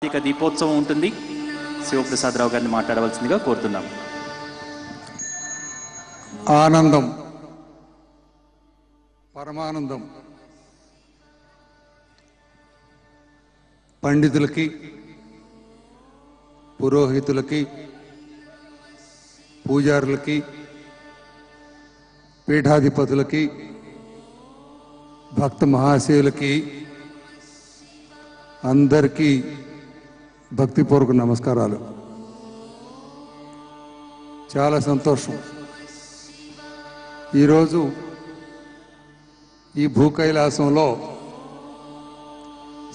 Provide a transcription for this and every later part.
కార్తీక దీపోత్సవం ఉంటుంది. శివప్రసాదరావు గారిని మాట్లాడవలసిందిగా కోరుతున్నాం. ఆనందం, పరమానందం పండితులకి, పురోహితులకి, పూజారులకి, పీఠాధిపతులకి, భక్త మహాశయులకి అందరికీ భక్తిపూర్వక నమస్కారాలు. చాలా సంతోషం. ఈరోజు ఈ భూకైలాసంలో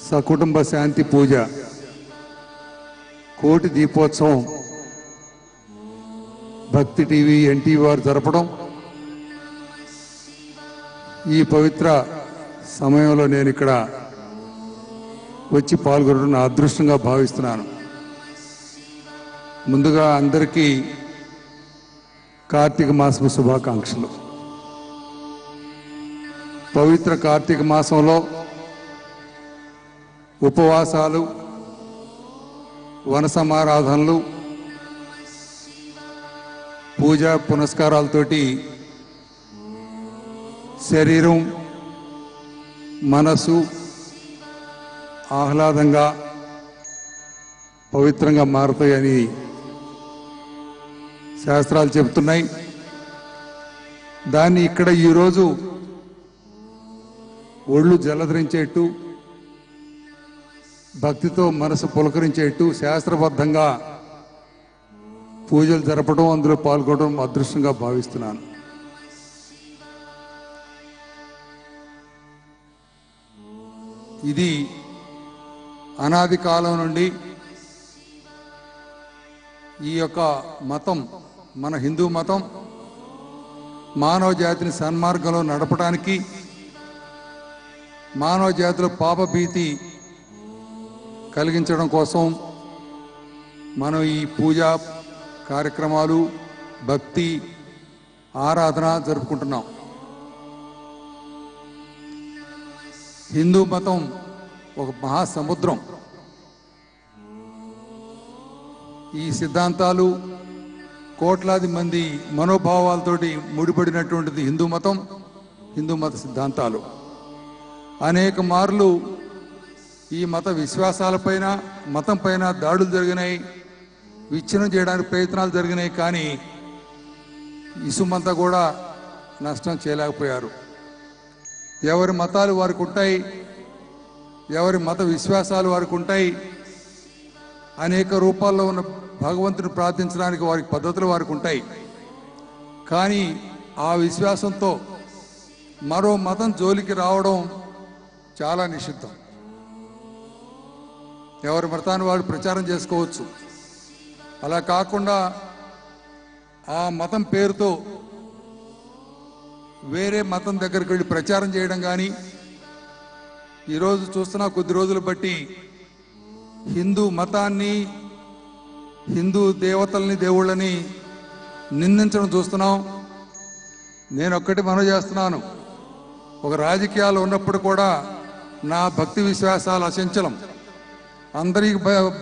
సకుటుంబ శాంతి పూజ కోటి దీపోత్సవం భక్తి టీవీ ఎన్టీవీ వారు జరపడం, ఈ పవిత్ర సమయంలో నేను ఇక్కడ వచ్చి పాల్గొనడం నా అదృష్టంగా భావిస్తున్నాను. ముందుగా అందరికీ కార్తీక మాసపు శుభాకాంక్షలు. పవిత్ర కార్తీక మాసంలో ఉపవాసాలు, వన సమారాధనలు, పూజా పునస్కారాలతోటి శరీరం, మనసు ఆహ్లాదంగా పవిత్రంగా మారుతాయని శాస్త్రాలు చెబుతున్నాయి. దాన్ని ఇక్కడ ఈరోజు ఒళ్ళు జలధరించేట్టు, భక్తితో మనసు పులకరించేట్టు శాస్త్రబద్ధంగా పూజలు జరపడం, అందులో పాల్గొనడం అదృష్టంగా భావిస్తున్నాను. ఇది అనాది కాలం నుండి ఈ యొక్క మతం, మన హిందూ మతం మానవ జాతిని సన్మార్గంలో నడపడానికి, మానవ జాతిలో పాపభీతి కలిగించడం కోసం మనం ఈ పూజా కార్యక్రమాలు, భక్తి, ఆరాధన జరుపుకుంటున్నాం. హిందూ మతం ఒక మహాసముద్రం. ఈ సిద్ధాంతాలు, కోట్లాది మంది మనోభావాలతోటి ముడిపడినటువంటిది హిందూ మతం, హిందూ మత సిద్ధాంతాలు. అనేక మార్లు ఈ మత విశ్వాసాలపైన, మతం పైన దాడులు జరిగినాయి, విచ్ఛిన్నం చేయడానికి ప్రయత్నాలు జరిగినాయి. కానీ ఇసుమంతా కూడా నష్టం చేయలేకపోయారు. ఎవరి మతాలు వారికి ఉంటాయి, ఎవరి మత విశ్వాసాలు వారికి ఉంటాయి. అనేక రూపాల్లో ఉన్న భగవంతుని ప్రార్థించడానికి వారికి పద్ధతులు వారికి ఉంటాయి. కానీ ఆ విశ్వాసంతో మరో మతం జోలికి రావడం చాలా నిషిద్ధం. ఎవరి మతాన్ని వారు ప్రచారం చేసుకోవచ్చు. అలా కాకుండా ఆ మతం పేరుతో వేరే మతం దగ్గరికి వెళ్ళి ప్రచారం చేయడం కానీ, ఈరోజు చూస్తున్న కొద్ది రోజులు బట్టి హిందూ మతాన్ని, హిందూ దేవతల్ని, దేవుళ్ళని నిందించడం చూస్తున్నాం. నేను ఒక్కటి మనవి చేస్తున్నాను, ఒక రాజకీయాలు ఉన్నప్పుడు కూడా నా భక్తి విశ్వాసాలు అచంచలం. అందరి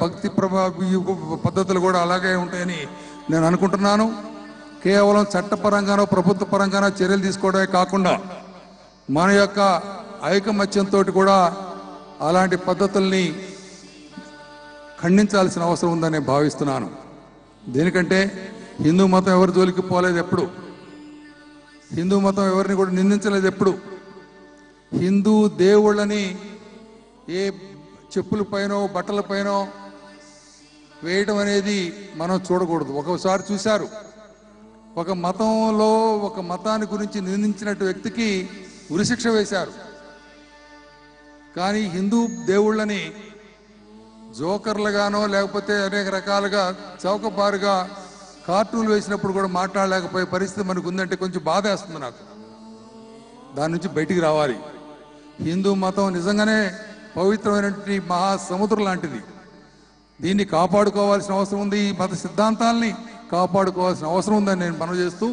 భక్తి పద్ధతులు కూడా అలాగే ఉంటాయని నేను అనుకుంటున్నాను. కేవలం చట్టపరంగానో ప్రభుత్వ పరంగానో చర్యలు తీసుకోవడమే కాకుండా మన యొక్క ఐకమత్యంతో కూడా అలాంటి పద్ధతుల్ని ఖండించాల్సిన అవసరం ఉందని నేను భావిస్తున్నాను. దేనికంటే హిందూ మతం ఎవరి జోలికి పోలేదు ఎప్పుడు, హిందూ మతం ఎవరిని కూడా నిందించలేదు ఎప్పుడు. హిందూ దేవుళ్ళని ఏ చెప్పుల పైనో బట్టల పైనో వేయడం అనేది మనం చూడకూడదు. ఒకసారి చూశారు, ఒక మతంలో ఒక మతాన్ని గురించి నిందించినట్టు వ్యక్తికి ఉరిశిక్ష వేశారు. కానీ హిందూ దేవుళ్ళని జోకర్లుగానో లేకపోతే అనేక రకాలుగా చౌకబారుగా కార్టూన్లు వేసినప్పుడు కూడా మాట్లాడలేకపోయే పరిస్థితి మనకు ఉందంటే కొంచెం బాధ వేస్తుంది నాకు. దాని నుంచి బయటికి రావాలి. హిందూ మతం నిజంగానే పవిత్రమైనటువంటి మహాసముద్రం లాంటిది. దీన్ని కాపాడుకోవాల్సిన అవసరం ఉంది. ఈ మత సిద్ధాంతాలని కాపాడుకోవాల్సిన అవసరం ఉందని నేను మనవి చేస్తూ,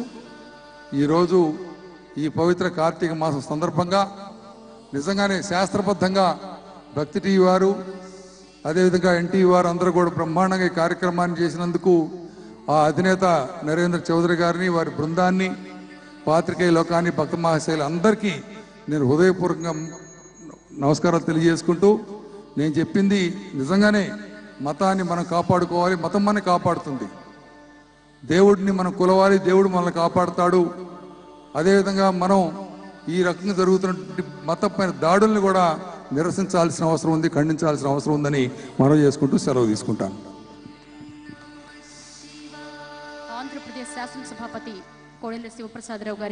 ఈరోజు ఈ పవిత్ర కార్తీక మాసం సందర్భంగా నిజంగానే శాస్త్రబద్ధంగా భక్తి టీవీ వారు, అదేవిధంగా ఎన్టీ వారు అందరూ కూడా బ్రహ్మాండంగా ఈ కార్యక్రమాన్ని చేసినందుకు ఆ అధినేత నరేంద్ర చౌదరి గారిని, వారి బృందాన్ని, పాత్రికేయ లోకాన్ని, భక్త మహాశైలు అందరికీ నేను హృదయపూర్వకంగా నమస్కారాలు తెలియజేసుకుంటూ, నేను చెప్పింది నిజంగానే మతాన్ని మనం కాపాడుకోవాలి, మతం మనని కాపాడుతుంది. దేవుడిని మనం కొలవాలి, దేవుడు మనల్ని కాపాడుతాడు. అదేవిధంగా మనం ఈ రకంగా జరుగుతున్నటువంటి మతపైన దాడుల్ని కూడా నిరసించాల్సిన అవసరం ఉంది, ఖండించాల్సిన అవసరం ఉందని మనవి చేసుకుంటూ సెలవు తీసుకుంటాను. ఆంధ్రప్రదేశ్ శాసనసభాపతి కోడెల శివప్రసాదరావు గారికి